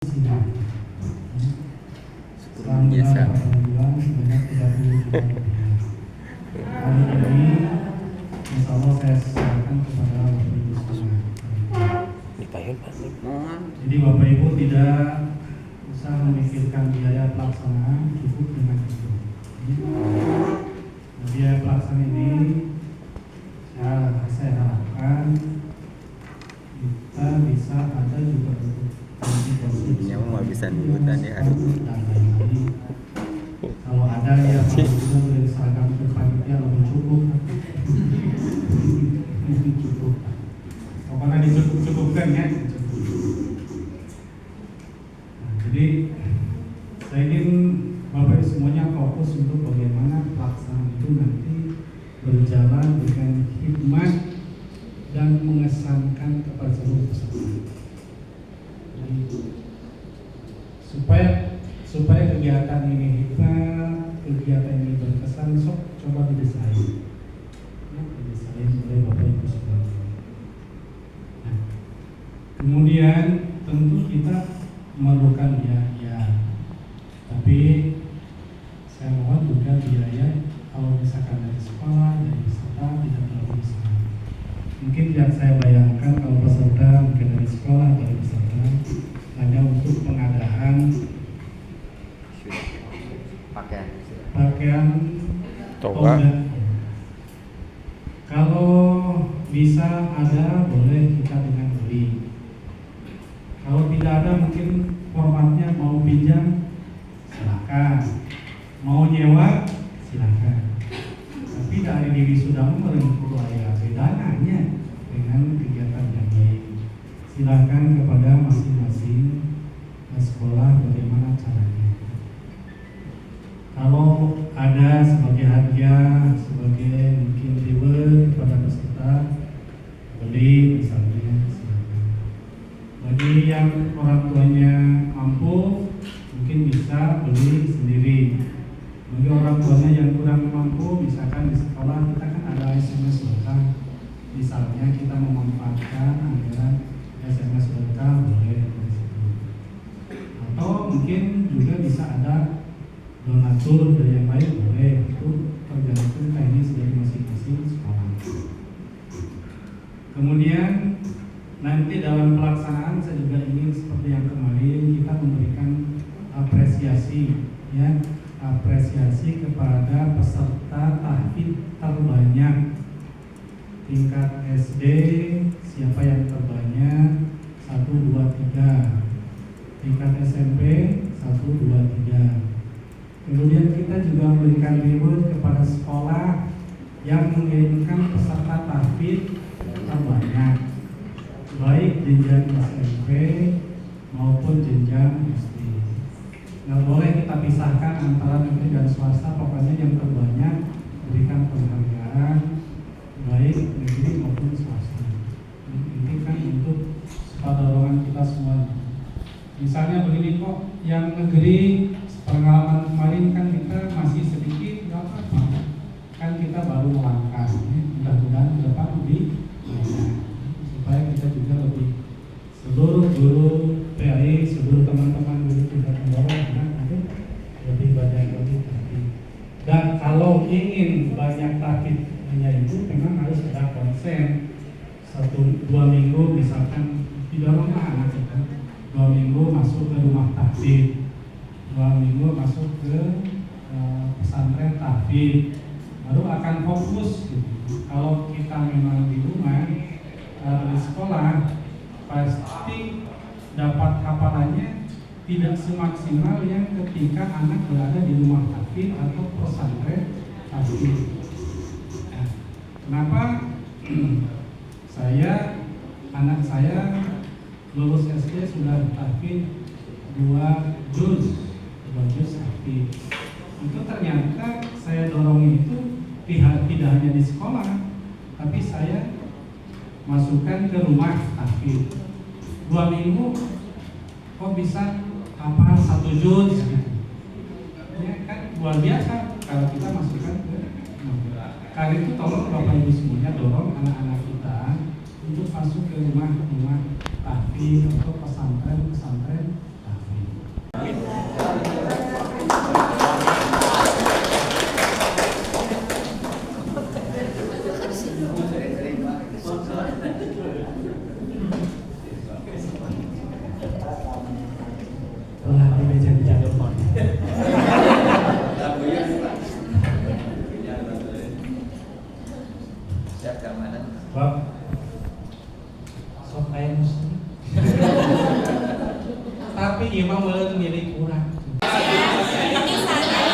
sidang. Sekurang biasa. Hari ini, insya Allah saya serahkan kepada Bapak Ibu semua. Jadi Bapak Ibu tidak usah memikirkan biaya pelaksanaan, cukup dengan itu. Biaya pelaksanaan ini saya harapkan kita bisa ada juga untuk Nyawa nggak bisa nurutan ya harus. dan lain-lain. Kalau ada yang bisa diserahkan ke panitia lebih cukup. Cukup. Pokoknya dicukup-cukupkan ya. Nah, jadi saya ingin Bapak semuanya fokus untuk bagaimana pelaksanaan itu nanti berjalan dengan hikmat dan mengesankan kepada seluruh peserta. Supaya kegiatan ini hikmat, kegiatan ini berkesan, coba didesain. Didesain oleh Bapak Ibu sekalian. Nah, kemudian tentu kita memerlukan biaya, tapi saya mohon juga biaya kalau misalkan dari sekolah, dari peserta tidak terlalu besar. Mungkin yang saya bayangkan kalau peserta mungkin dari sekolah, dari peserta hanya untuk pengadaan pakaian Toga. Kalau bisa ada boleh kita dengan beli. Kalau tidak ada mungkin formatnya mau pinjam silakan, mau nyewa silakan. Tapi dari diri sudah perlu ada bedanya dengan kegiatan yang lain. Silakan kepada masing-masing sekolah bagaimana caranya. Kalau ada sebagai hadiah, sebagai mungkin reward kepada peserta, beli misalnya silakan. Bagi yang orang tuanya mampu, mungkin bisa beli sendiri. Bagi orang tuanya yang kurang mampu, misalkan di sekolah kita kan ada SMS berkah. Misalnya kita memanfaatkan anggaran SMS berkah boleh. Atau mungkin juga bisa ada donatur dari yang lain boleh, itu tergantung teknis dari masing-masing sekolah. Kemudian nanti dalam pelaksanaan saya juga ingin seperti yang kemarin kita memberikan apresiasi, ya, apresiasi kepada peserta tahfidz terbanyak tingkat SD. Siapa yang terbanyak 1, 2, 3. Tingkat SMP 1, 2, 3. Kemudian kita juga memberikan reward kepada sekolah yang mengirimkan peserta tahfidz terbanyak, baik jenjang SMP maupun jenjang SD. Nggak boleh kita pisahkan antara negeri dan swasta, pokoknya yang terbanyak berikan penghargaan baik negeri maupun swasta. Ini kan untuk dorongan kita semua. Misalnya begini kok, yang negeri pengalaman kemarin kan kita masih sedikit, nggak apa-apa. Kan kita baru melangkah, mudah-mudahan ke depan lebih banyak. Supaya kita juga lebih, seluruh guru PAI, seluruh teman-teman guru kita mendorong lebih banyak lagi tahfidz. Dan kalau ingin banyak tahfidznya itu memang harus ada konsen. 1-2 minggu misalkan didoronglah anak kita 2 minggu masuk ke rumah tahfidz, 2 minggu masuk ke pesantren tahfidz, baru akan fokus gitu. Kalau kita memang di rumah di sekolah pasti dapat hafalannya tidak semaksimal yang ketika anak berada di rumah tahfidz atau pesantren tahfidz. Nah, kenapa anak saya lulus SD sudah tahfidz 2 juz tahfidz. Itu ternyata saya dorong itu tidak hanya di sekolah, tapi saya masukkan ke rumah tahfidz. 2 minggu kok bisa hafal 1 juz gitu. Ya kan luar biasa kalau kita masukkan ke karena itu tolong Bapak Ibu semuanya dorong anak-anak kita untuk masuk ke rumah tahfidz atau pesantren tahfidz. tapi ieu mah meureun milik urang. Misalnya